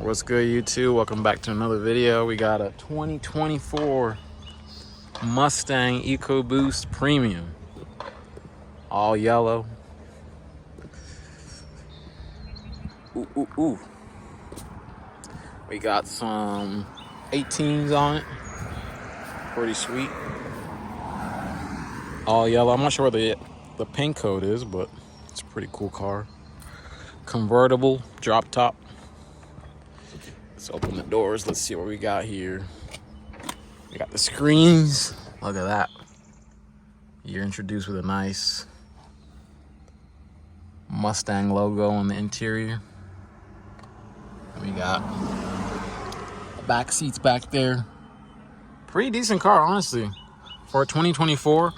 What's good, YouTube? Welcome back to another video. We got a 2024 Mustang EcoBoost Premium, all yellow. Ooh. We got some 18s on it, pretty sweet. All yellow. I'm not sure where the paint code is, but it's a pretty cool car. Convertible, drop top. Let's open the doors. Let's see what we got here. We got the screens. Look at that. You're introduced with a nice Mustang logo on the interior. And we got the back seats back there. Pretty decent car, honestly. For 2024,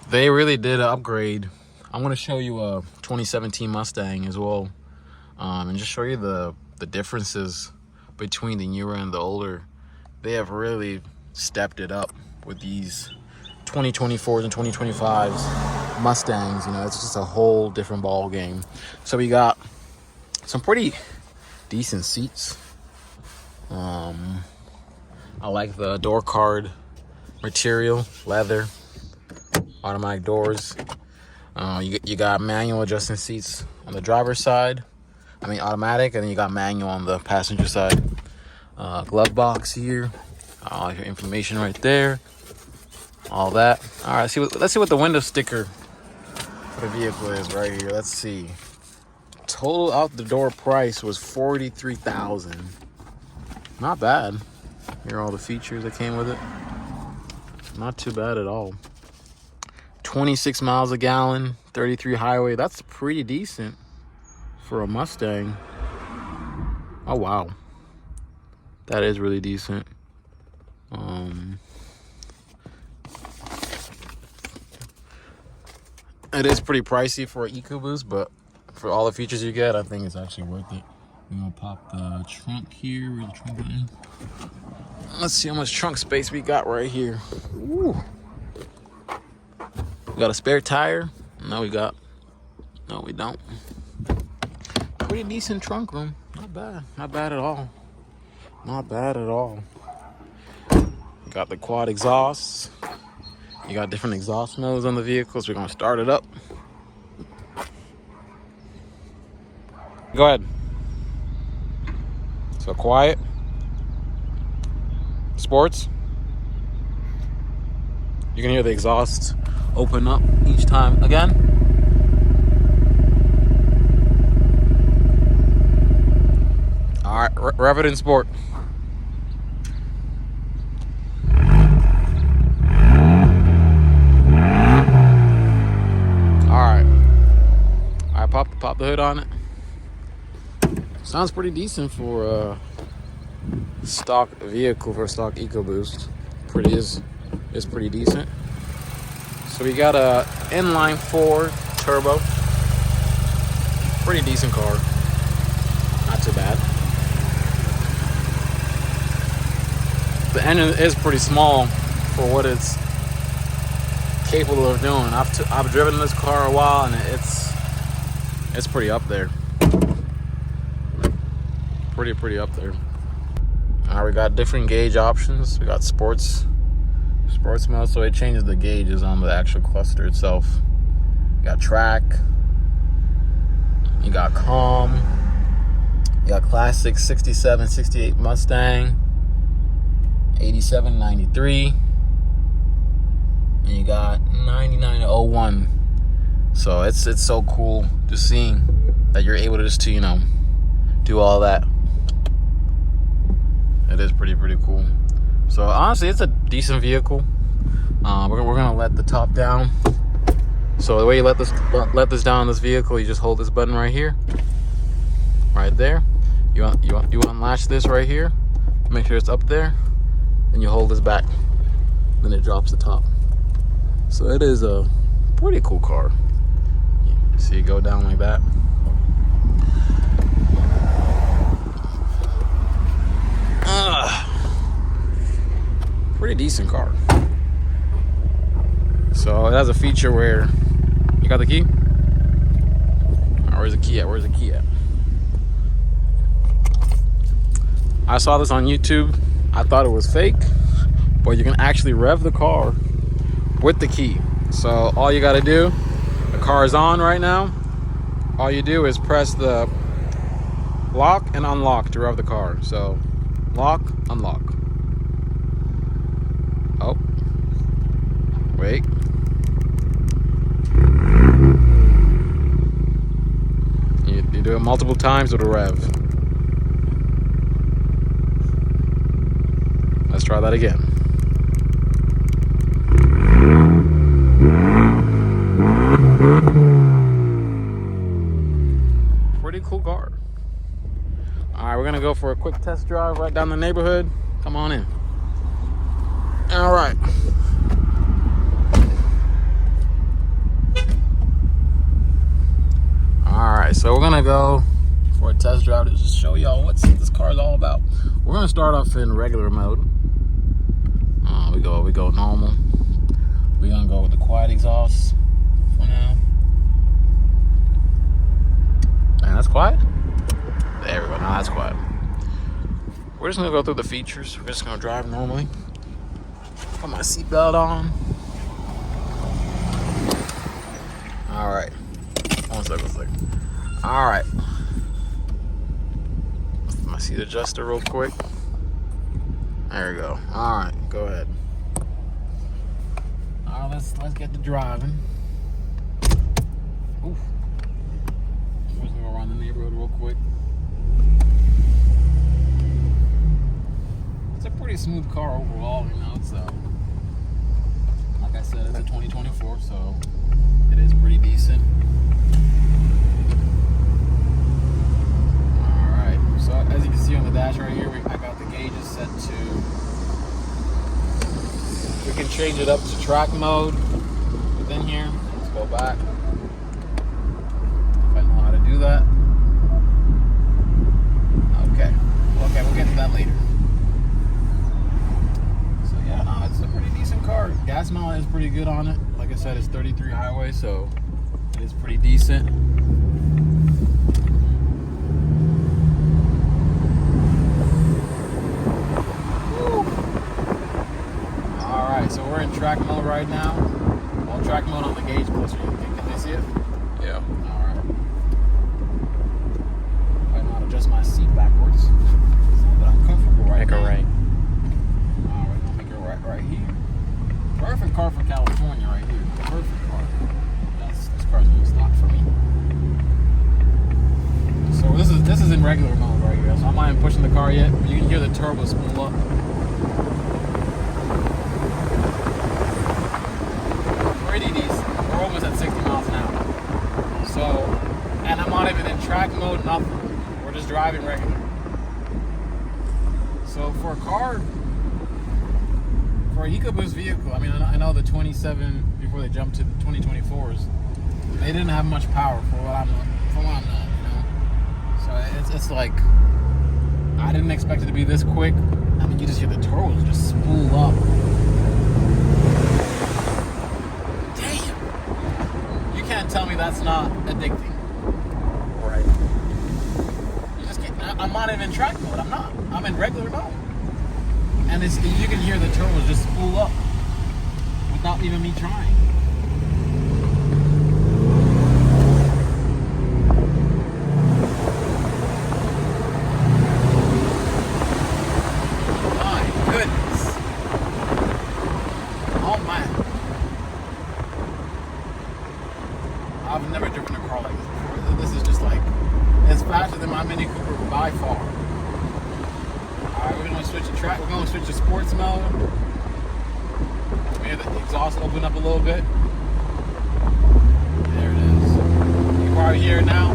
they really did an upgrade. I'm going to show you a 2017 Mustang as well. And just show you the differences between the newer and the older. They have really stepped it up with these 2024s and 2025s Mustangs. You know, it's just a whole different ball game. So we got some pretty decent seats. I like the door card material, leather, automatic doors. You got manual adjusting seats on the driver's side. Automatic, and then you got manual on the passenger side. Glove box here. All your information right there. All that. All right, let's see what the window sticker for the vehicle is right here. Let's see. Total out the door price was $43,000. Not bad. Here are all the features that came with it. Not too bad at all. 26 miles a gallon, 33 highway. That's pretty decent for a Mustang. Oh wow, that is really decent. It is pretty pricey for an EcoBoost, but for all the features you get, I think it's actually worth it. We're gonna pop the trunk here. Where's the trunk button? Let's see how much trunk space we got right here. Ooh. We got a spare tire. No, we don't. Pretty decent trunk room. Not bad at all. Not bad at all. You got the quad exhausts. You got different exhaust modes on the vehicles. We're gonna start it up. Go ahead. So quiet. Sports. You can hear the exhaust open up each time again. All right, rev it in sport. All right, pop the hood on it. Sounds pretty decent for a stock vehicle, for a stock EcoBoost. Is pretty decent. So we got a inline 4 turbo. Pretty decent car. Not too bad. The engine is pretty small for what it's capable of doing. I've driven this car a while, and it's pretty up there. Pretty up there. All right, we got different gauge options. We got sports mode, so it changes the gauges on the actual cluster itself. You got track. You got calm. You got classic 67, 68 Mustang. 87, 93, and you got 99, 01. So it's so cool just seeing that you're able to just to do all that. It is pretty cool. So honestly, it's a decent vehicle. We're gonna let the top down. So the way you let this down in this vehicle, you just hold this button right here, right there. You unlatch this right here. Make sure it's up there. Then you hold this back, then it drops the top. So it is a pretty cool car. You see it go down like that. Pretty decent car. So it has a feature where you got the key. Where's the key at? I saw this on YouTube. I thought it was fake, but you can actually rev the car with the key. So all you got to do, the car is on right now. All you do is press the lock and unlock to rev the car. So lock, unlock. Oh, wait. You do it multiple times, it'll rev. Let's try that again. Pretty cool car. All right, we're gonna go for a quick test drive right down the neighborhood. Come on in. All right. All right, so we're gonna go for a test drive to just show y'all what this car is all about. We're gonna start off in regular mode. We go normal. We're gonna go with the quiet exhaust for now. And that's quiet. There we go. Now that's quiet. We're just gonna go through the features. We're just gonna drive normally. Put my seatbelt on. All right. One second. All right. My seat adjuster real quick. There we go. All right, go ahead. All right, let's get to driving. Oof. We're just gonna go around the neighborhood real quick. It's a pretty smooth car overall, you know. It's like I said, it's a 2024, so it is pretty decent. So as you can see on the dash right here, I got the gauges set to, we can change it up to track mode within here. Let's go back. If I know how to do that. Okay, we'll get to that later. So yeah, no, it's a pretty decent car. Gas mileage is pretty good on it. Like I said, it's 33 highway, so it is pretty decent. So we're in track mode right now. Well, track mode on the gauge closer. Can they see it? Yeah. All right. I know how to adjust my seat backwards so that I'm comfortable right now. Make it right. All right, I'll make it right here. Perfect car for California right here. Perfect car. This car's gonna stop for me. So this is in regular mode right here. So I'm not even pushing the car yet. But you can hear the turbo spool up. Pretty decent. We're almost at 60 miles an hour. So, and I'm not even in track mode, nothing. We're just driving regular. So for a car, for an EcoBoost vehicle, I mean, I know the 27 before they jumped to the 2024s, they didn't have much power for what I'm not, you know. So it's like, I didn't expect it to be this quick. I mean, you just hear the turbos just spool up. Tell me that's not addicting. Right. You just can't, I'm not even in track mode. I'm not. I'm in regular mode. And you can hear the turbos just spool up without even me trying. My goodness. Oh man. I've never driven a car like this before. This is just like, it's faster than my Mini Cooper by far. Alright, we're gonna switch to track. We're gonna switch to sports mode. Maybe the exhaust open up a little bit. There it is. You can probably hear it now.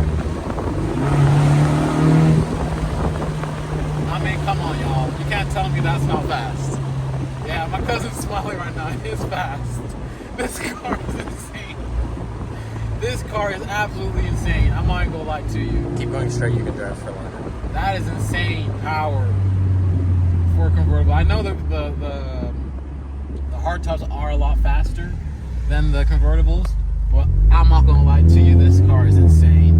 I mean, come on, y'all. You can't tell me that's not fast. Yeah, my cousin's smiling right now. It's fast. This car is insane. This car is absolutely insane. I'm not gonna lie to you. Keep going straight, you can drive for longer. That is insane power for a convertible. I know the hardtops are a lot faster than the convertibles, but I'm not gonna lie to you. This car is insane.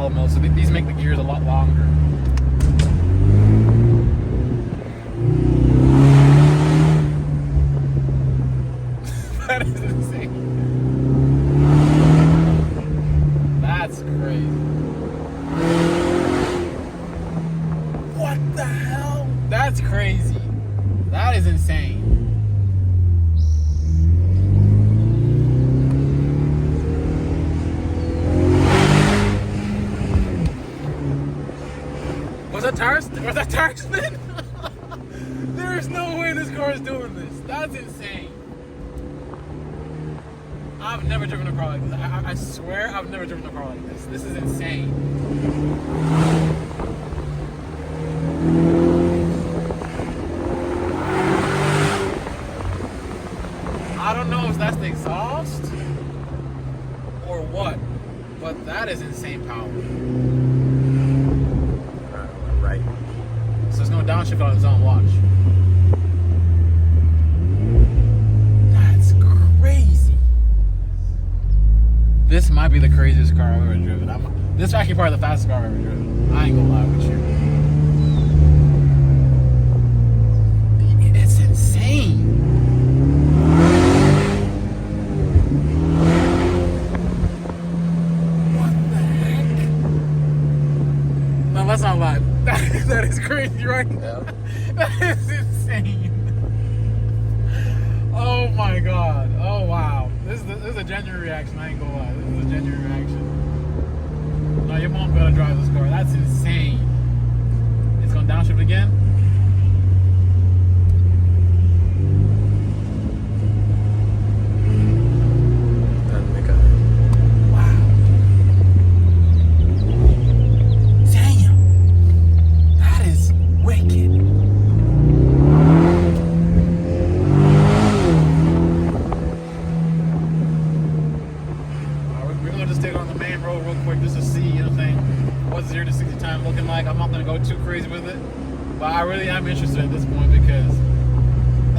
alloy mills, so these make the gears a lot longer. That is insane. That's crazy. What the hell? That's crazy. That is insane. Was that tire spin? There's no way this car is doing this. That's insane. I've never driven a car like this. I swear I've never driven a car like this. This is insane. I don't know if that's the exhaust or what, but that is insane power. Right. So it's going to downshift on its own, watch. That's crazy. This might be the craziest car I've ever driven. This is actually probably the fastest car I've ever driven. I ain't gonna lie with you. It's insane. What the heck? No, let's not lie. That is crazy, right? Yeah. That is insane. Oh my god. Oh wow. This is a genuine reaction. I ain't gonna lie. This is a genuine reaction. No, your mom gotta drive this car. That's insane. It's gonna downshift again. Doesn't make a. Wow. Damn. That is wicked. We're gonna just take on the main road real quick just to see, you know what I'm saying, what's 0 to 60 time looking like. I'm not gonna go too crazy with it, but I really am interested at this point because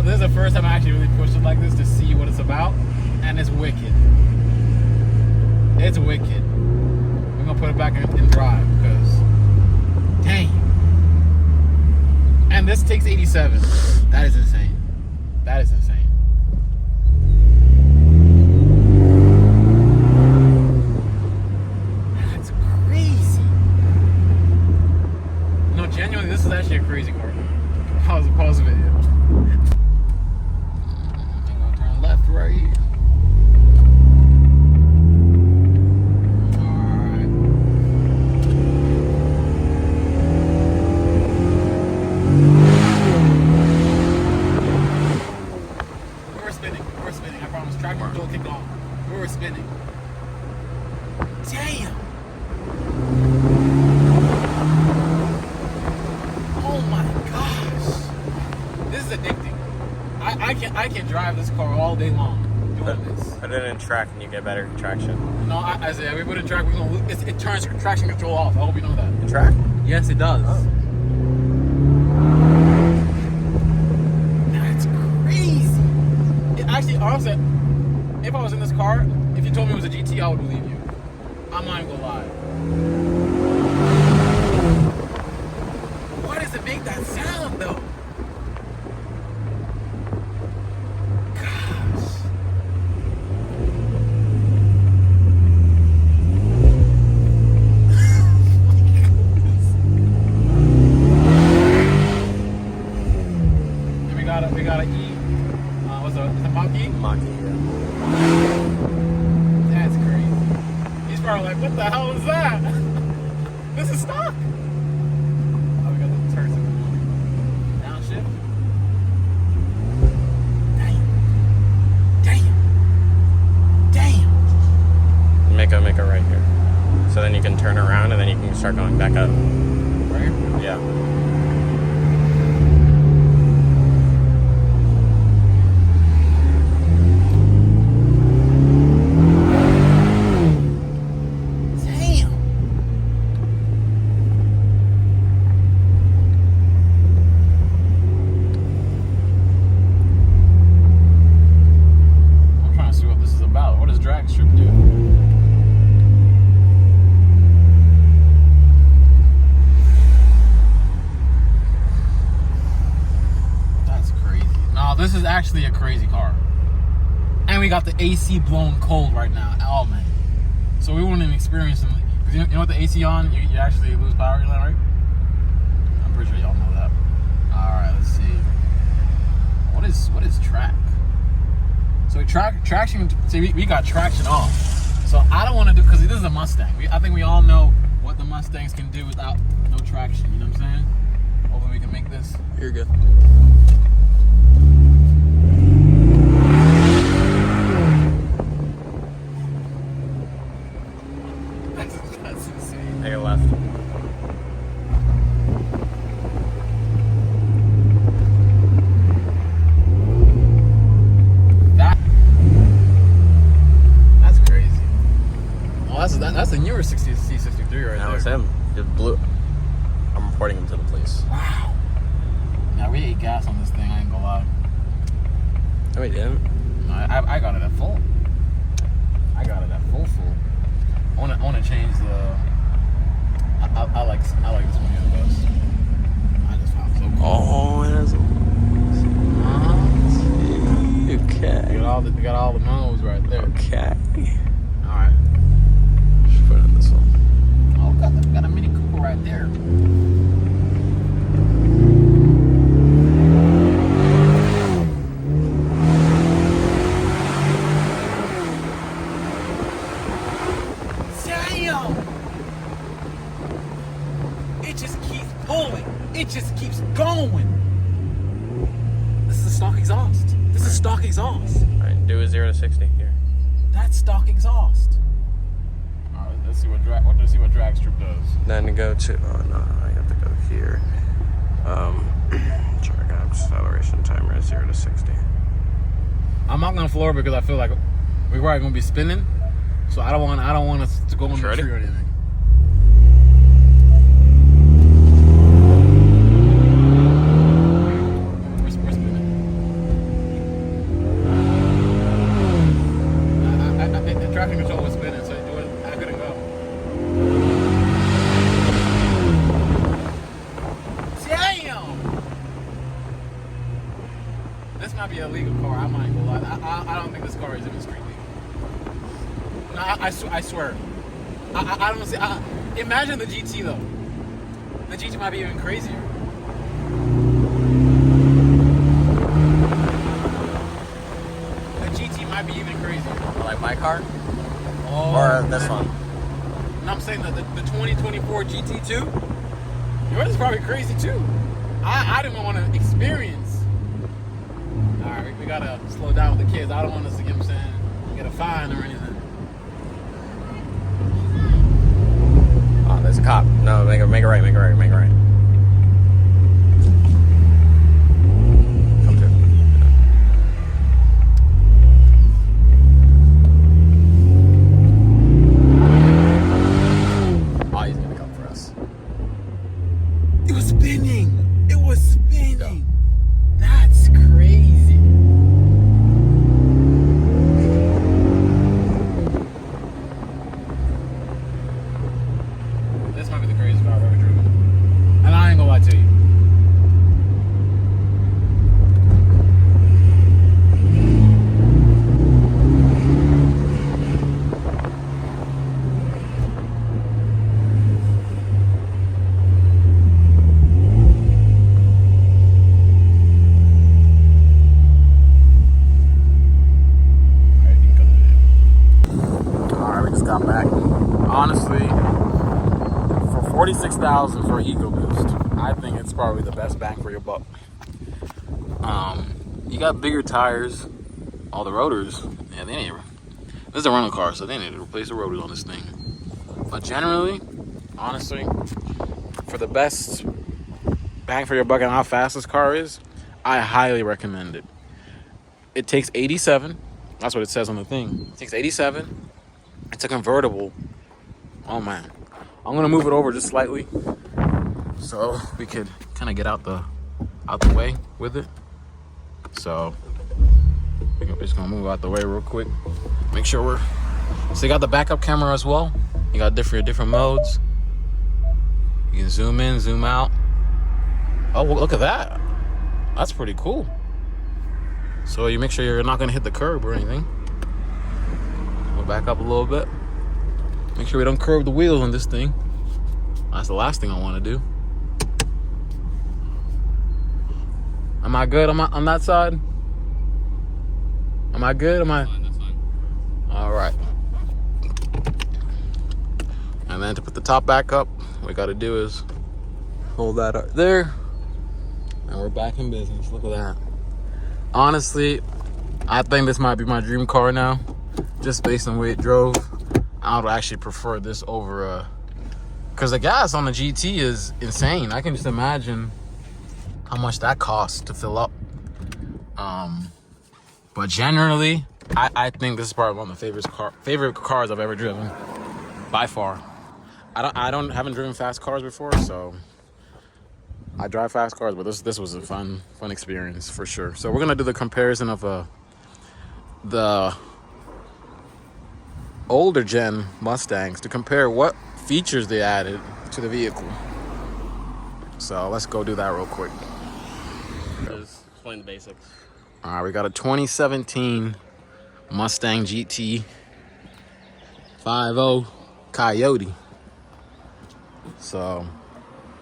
this is the first time I actually really pushed it like this to see what it's about, and it's wicked. It's wicked. We're gonna put it back in drive because, dang. And this takes 87. That is insane. That is insane. That's crazy. No, genuinely, this is actually a crazy car. Pause the video. I'm gonna turn left right here. Alright. We're spinning, I promise. Track control kicked off. We were spinning. Damn! Oh my gosh! This is addicting. I can drive this car all day long doing this. Put it in track and you get better traction. No, I said we put it in track. We're gonna lose. It turns traction control off. I hope you know that. In track? Yes, it does. Oh. That's crazy. It actually, honestly, if I was in this car, if you told me it was a GT, I would believe you. I'm not even gonna lie. Why does it make that sound though? Gosh. And we got an E. What's the Mach-E? Mach-E, yeah. That's crazy. He's probably like, what the hell is that? This is stock. Oh, we got the turn signal. Downshift. Damn. Make a right here. So then you can turn around and then you can start going back up. Right here? Yeah. Damn. this is actually a crazy car. And we got the AC blown cold right now. Oh, man. So we wouldn't even experience them. Because you know what the AC on, you actually lose power, right? I'm pretty sure y'all know that. Alright, let's see. What is track? So traction, see, we got traction off. So I don't want to do, because this is a Mustang. I think we all know what the Mustangs can do without no traction. You know what I'm saying? Hopefully we can make this. You're good. That's insane. Take a left. That's crazy. Oh, that's a newer C63 right there. That was him. It blew. I'm reporting him to the police. Wow. Now we ate gas on this thing. I ain't gonna lie. No, he didn't. No, I got it at full. I got it at full. I wanna change the. I like this one here the best. I just found it so cool. Oh, it is. Okay. You got all the modes right there. Okay. All right. Just put it in this one. Oh, we got a Mini Cooper right there. It just keeps pulling. It just keeps going. This is a stock exhaust. This is stock exhaust. Alright, do a 0 to 60 here. That's stock exhaust. All right, let's see what drag strip does. Then go to, oh no, I have to go here. Drag acceleration timer is 0 to 60. I'm not gonna floor because I feel like we're probably gonna be spinning, so I don't want us to go on the tree or anything. We're spinning. The traction control was spinning, so I couldn't go. Damn! This might be a legal car. I might go lie. I don't think this car is even street legal. No, I swear. I don't see. Imagine the GT though. The GT might be even crazier. The GT might be even crazier. Like my car? Oh, Or this one? And I'm saying that the 2024 GT2, yours is probably crazy too. I didn't want to experience. All right, we gotta slow down with the kids. I don't want us to, you know what I'm saying, get a fine or anything. Oh, there's a cop. No, make it right. Come to. Oh, he's gonna come for us. It was spinning. That's crazy. This might be the craziest car I've ever driven. And I ain't gonna lie to you. Alright, we just got back. Honestly, for $46,000 for EcoBoost, I think it's probably the best bang for your buck. You got bigger tires. All the rotors, yeah, they need. This is a rental car, so they need to replace the rotors on this thing. But generally, honestly, for the best bang for your buck and how fast this car is, I highly recommend it. It takes 87. That's what it says on the thing. It takes 87. It's a convertible. Oh man, I'm gonna move it over just slightly so we could kind of get out the way with it. So we're just gonna move out the way real quick. Make sure so you got the backup camera as well. You got different modes. You can zoom in, zoom out. Oh, well, look at that. That's pretty cool. So you make sure you're not gonna hit the curb or anything. We'll back up a little bit. Make sure we don't curve the wheels on this thing. That's the last thing I want to do. Am I good on that side? Am I good? Am I? That's fine. All right. And then to put the top back up, what we got to do is hold that up there, and we're back in business. Look at that. Honestly, I think this might be my dream car now, just based on the way it drove. I would actually prefer this over because the gas on the GT is insane. I can just imagine how much that costs to fill up. But generally, I think this is probably one of my favorite cars I've ever driven, by far. Haven't driven fast cars before, so I drive fast cars, but this was a fun experience for sure. So we're gonna do the comparison of the older gen Mustangs to compare what features they added to the vehicle. So let's go do that real quick. Just explain the basics. All right, we got a 2017 Mustang GT 5.0 Coyote. So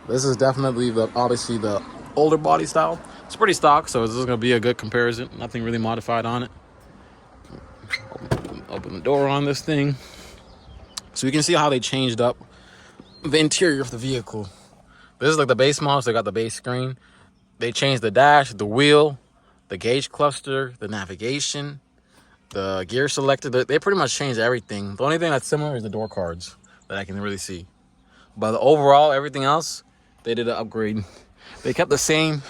this is definitely obviously the older body style. It's pretty stock, so this is gonna be a good comparison. Nothing really modified on it. Open the door on this thing, so you can see how they changed up the interior of the vehicle. This is like the base model, so they got the base screen. They changed the dash, the wheel, the gauge cluster, the navigation, the gear selector. They pretty much changed everything. The only thing that's similar is the door cards that I can really see. But overall, everything else, they did an upgrade. They kept the same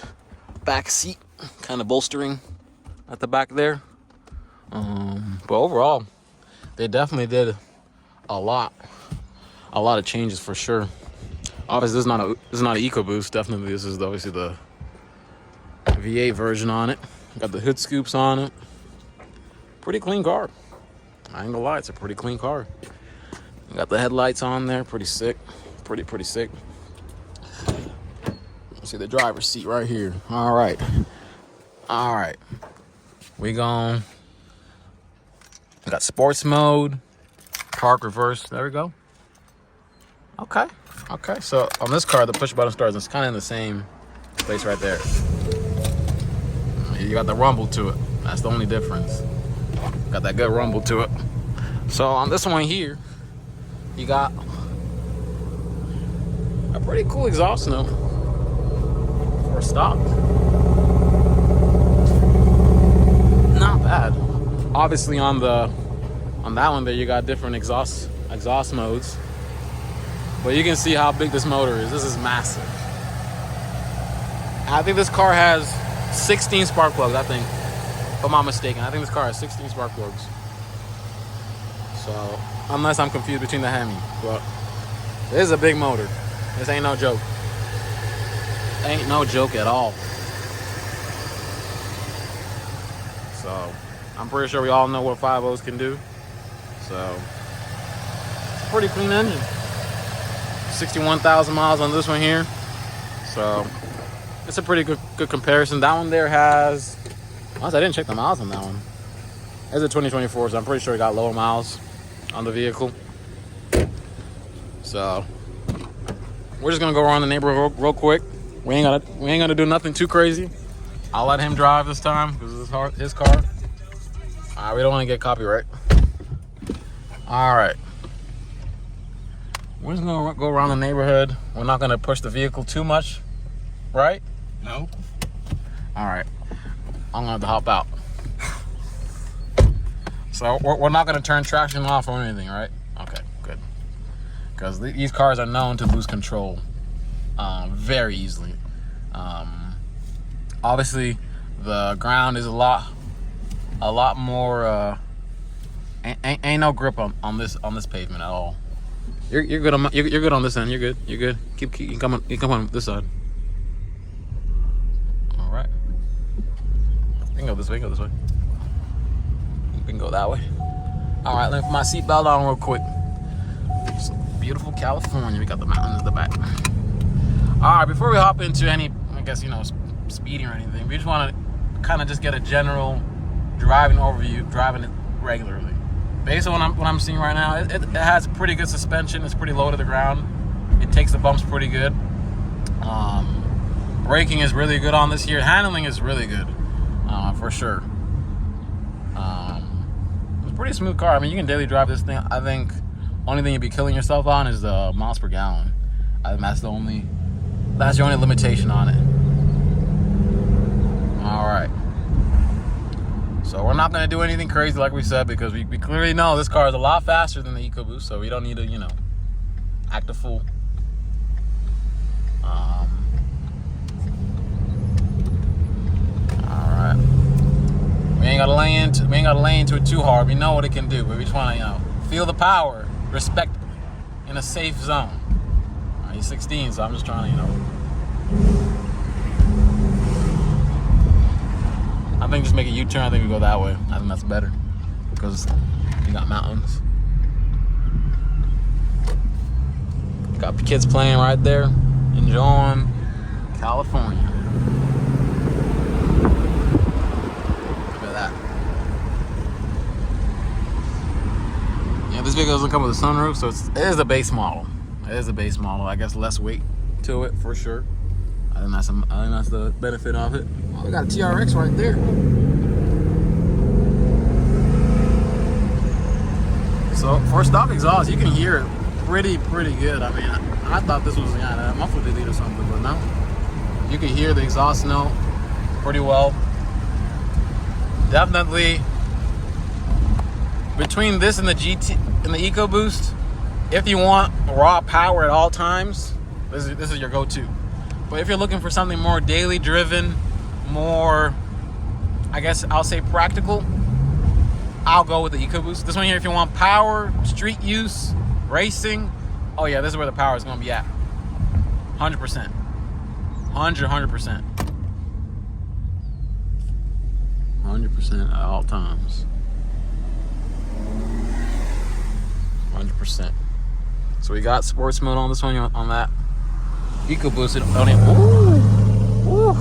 back seat kind of bolstering at the back there. But overall, they definitely did a lot of changes for sure. Obviously, this is not an EcoBoost. Definitely, this is obviously the V8 version on it. Got the hood scoops on it. Pretty clean car. I ain't gonna lie, it's a pretty clean car. Got the headlights on there, pretty sick. Pretty sick. See the driver's seat right here. All right. We got sports mode, park reverse. There we go. Okay. So on this car, the push button starts. It's kind of in the same place right there. You got the rumble to it. That's the only difference. Got that good rumble to it. So on this one here, you got a pretty cool exhaust note for a stock. Not bad. Obviously on that one there, you got different exhaust modes. But you can see how big this motor is. This is massive. I think this car has 16 spark plugs, I think. If I'm not mistaken, I think this car has 16 spark plugs. So, unless I'm confused between the Hemi. But this is a big motor. This ain't no joke. Ain't no joke at all. So, I'm pretty sure we all know what 5.0s can do. So, it's a pretty clean engine. 61,000 miles on this one here. So, it's a pretty good comparison. That one there has, honestly, I didn't check the miles on that one. It's a 2024, so I'm pretty sure it got lower miles on the vehicle. So, we're just gonna go around the neighborhood real quick. We ain't gonna do nothing too crazy. I'll let him drive this time because it's his car. All right, we don't want to get copyright. All right, we're just gonna go around the neighborhood. We're not gonna push the vehicle too much, right? No. All right, I'm gonna have to hop out. So we're not gonna turn traction off or anything, right? Okay, good. Because these cars are known to lose control very easily. Obviously, the ground is a lot more. Ain't no grip on this pavement at all. You're good on you're good on this end. You're good. Keep coming. You come on this side. All right. You can go this way. You can go that way. All right. Let me put my seatbelt on real quick. It's beautiful California. We got the mountains in the back. All right. Before we hop into any, I guess speeding or anything, we just want to kind of just get a general driving overview, driving it regularly. Based on what I'm seeing right now, it has pretty good suspension. It's pretty low to the ground. It takes the bumps pretty good. Braking is really good on this here. Handling is really good, for sure. It's a pretty smooth car. I mean, you can daily drive this thing. I think only thing you'd be killing yourself on is the miles per gallon. I think that's the only limitation on it. All right. So we're not going to do anything crazy like we said, because we clearly know this car is a lot faster than the EcoBoost, so we don't need to, act a fool. All right. We ain't got to lay into it too hard. We know what it can do, but we just want to, feel the power respectably in a safe zone. He's 16, so I'm just trying to, I think just make a U-turn. I think we go that way. I think that's better because you got mountains. Got kids playing right there, enjoying California. Look at that. Yeah, this vehicle doesn't come with a sunroof, so it is a base model. It is a base model. I guess less weight to it for sure. I think that's the benefit of it. Oh, we got a TRX right there. So for stock exhaust, you can hear it pretty good. I mean, I thought this was a muffler delete or something, but no. You can hear the exhaust note pretty well. Definitely between this and the GT and the EcoBoost, if you want raw power at all times, this is your go-to. But if you're looking for something more daily driven, more, I guess I'll say practical, I'll go with the EcoBoost. This one here, if you want power, street use, racing, oh yeah, this is where the power is going to be at. 100%. 100%. 100% at all times. 100%. So we got sports mode on this one, on that EcoBoost. Ooh,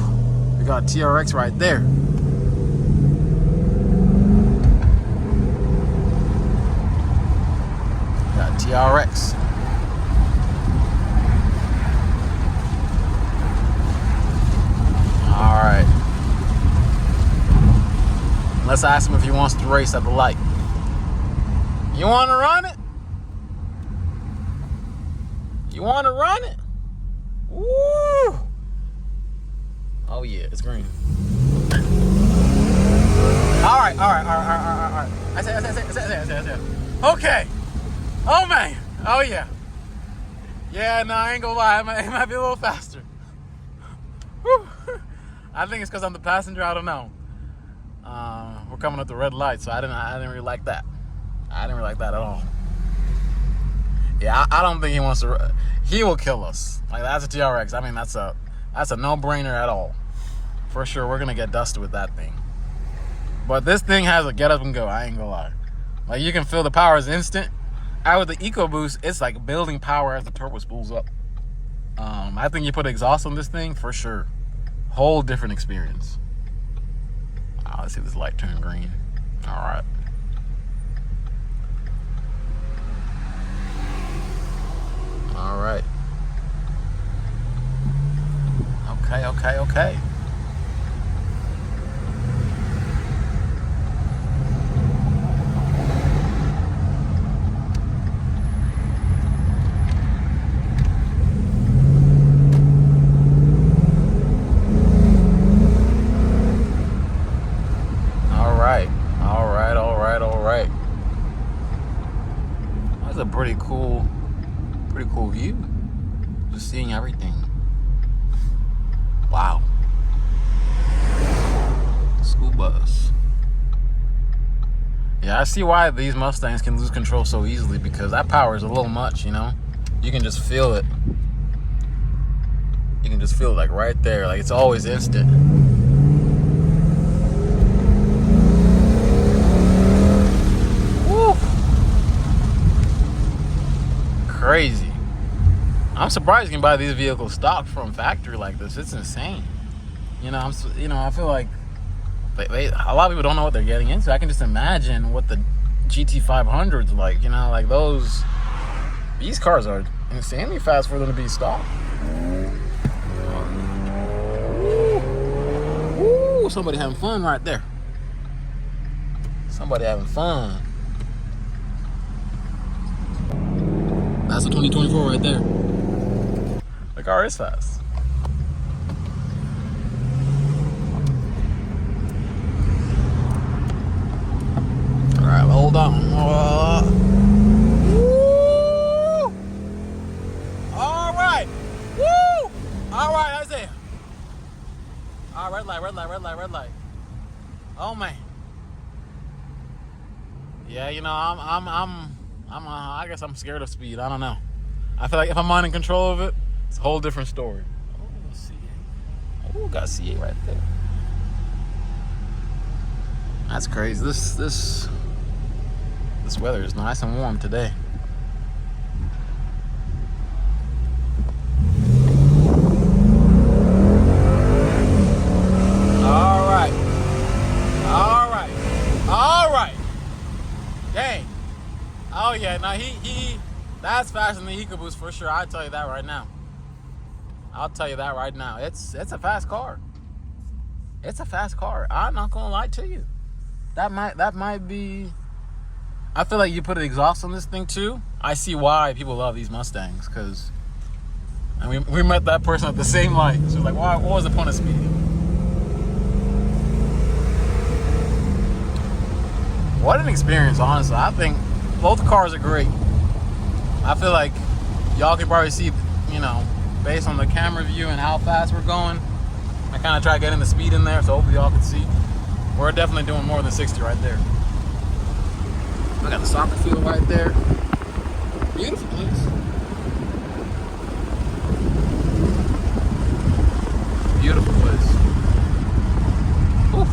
we got TRX right there. Got TRX. All right. Let's ask him if he wants to race at the light. You want to run it? You want to run it? Woo! Oh yeah, it's green. All right. I say. Okay. Oh man. Oh yeah. Yeah, no, I ain't gonna lie. It might be a little faster. Woo. I think it's because I'm the passenger. I don't know. We're coming up the red light, so I didn't really like that. I didn't really like that at all. Yeah, I don't think he wants to. He will kill us. Like, that's a TRX. I mean, that's a no-brainer at all. For sure, we're gonna get dusted with that thing. But this thing has a get up and go. I ain't gonna lie. Like, you can feel the power is instant. Out with the EcoBoost, it's like building power as the turbo spools up. I think you put exhaust on this thing for sure. Whole different experience. Let's see if this light turned green. All right. All right. Okay. All right. That's a pretty cool view. Just seeing everything. Wow. School bus. Yeah, I see why these Mustangs can lose control so easily, because that power is a little much, you know? You can just feel it. You can just feel it like right there. Like, it's always instant. Woo! Crazy. I'm surprised you can buy these vehicles stock from factory like this. It's insane. I feel like a lot of people don't know what they're getting into. I can just imagine what the GT500's like. You know, like these cars are insanely fast for them to be stock. Ooh, somebody having fun right there. Somebody having fun. That's a 2024 right there. The car is fast. All right, hold on. Woo! All right. Woo! All right, Isaiah. All right, red light. Oh man. Yeah, you know, I guess I'm scared of speed. I don't know. I feel like if I'm not in control of it, it's a whole different story. Oh, C8. Oh, got C8 right there. That's crazy. This weather is nice and warm today. All right. Dang. Oh yeah, now he that's faster than the EcoBoost for sure. I'll tell you that right now. It's a fast car. It's a fast car. I'm not gonna lie to you. That might be. I feel like you put an exhaust on this thing too. I see why people love these Mustangs, because we met that person at the same light. So like, what was the point of speeding? What an experience, honestly. I think both cars are great. I feel like y'all can probably see, you know, based on the camera view and how fast we're going. I kind of try getting the speed in there, so hopefully y'all can see. We're definitely doing more than 60 right there. I got the soccer field right there. Beautiful place. Beautiful place. Oof.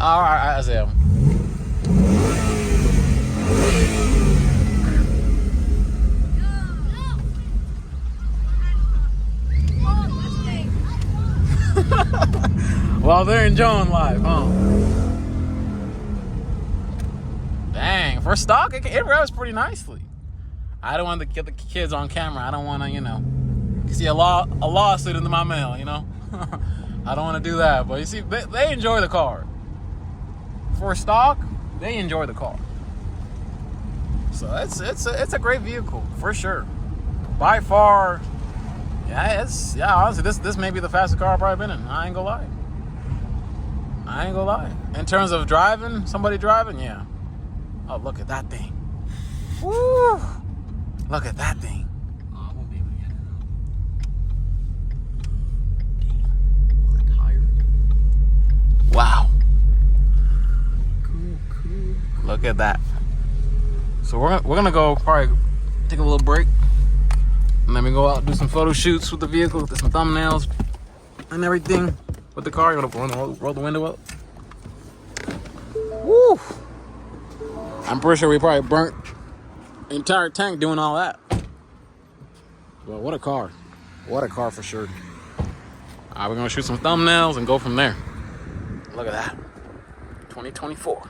All right, Isaiah. Well, they're enjoying life, huh? Dang, for stock, it revs pretty nicely. I don't want to get the kids on camera. I don't want to, you know, see a lawsuit into my mail, you know? I don't want to do that. But you see, they enjoy the car. For stock, they enjoy the car. So it's a great vehicle for sure. By far, honestly, this may be the fastest car I've probably been in. I ain't gonna lie. In terms of driving, somebody driving, yeah. Oh, look at that thing. Woo! Look at that thing. I won't be able to get it out. Like higher. Wow. Cool. Look at that. So we're gonna go probably take a little break, and then we go out and do some photo shoots with the vehicle, do some thumbnails and everything with the car. You wanna roll the window up? Woo! I'm pretty sure we probably burnt the entire tank doing all that. Well, what a car. What a car for sure. All right, we're gonna shoot some thumbnails and go from there. Look at that. 2024.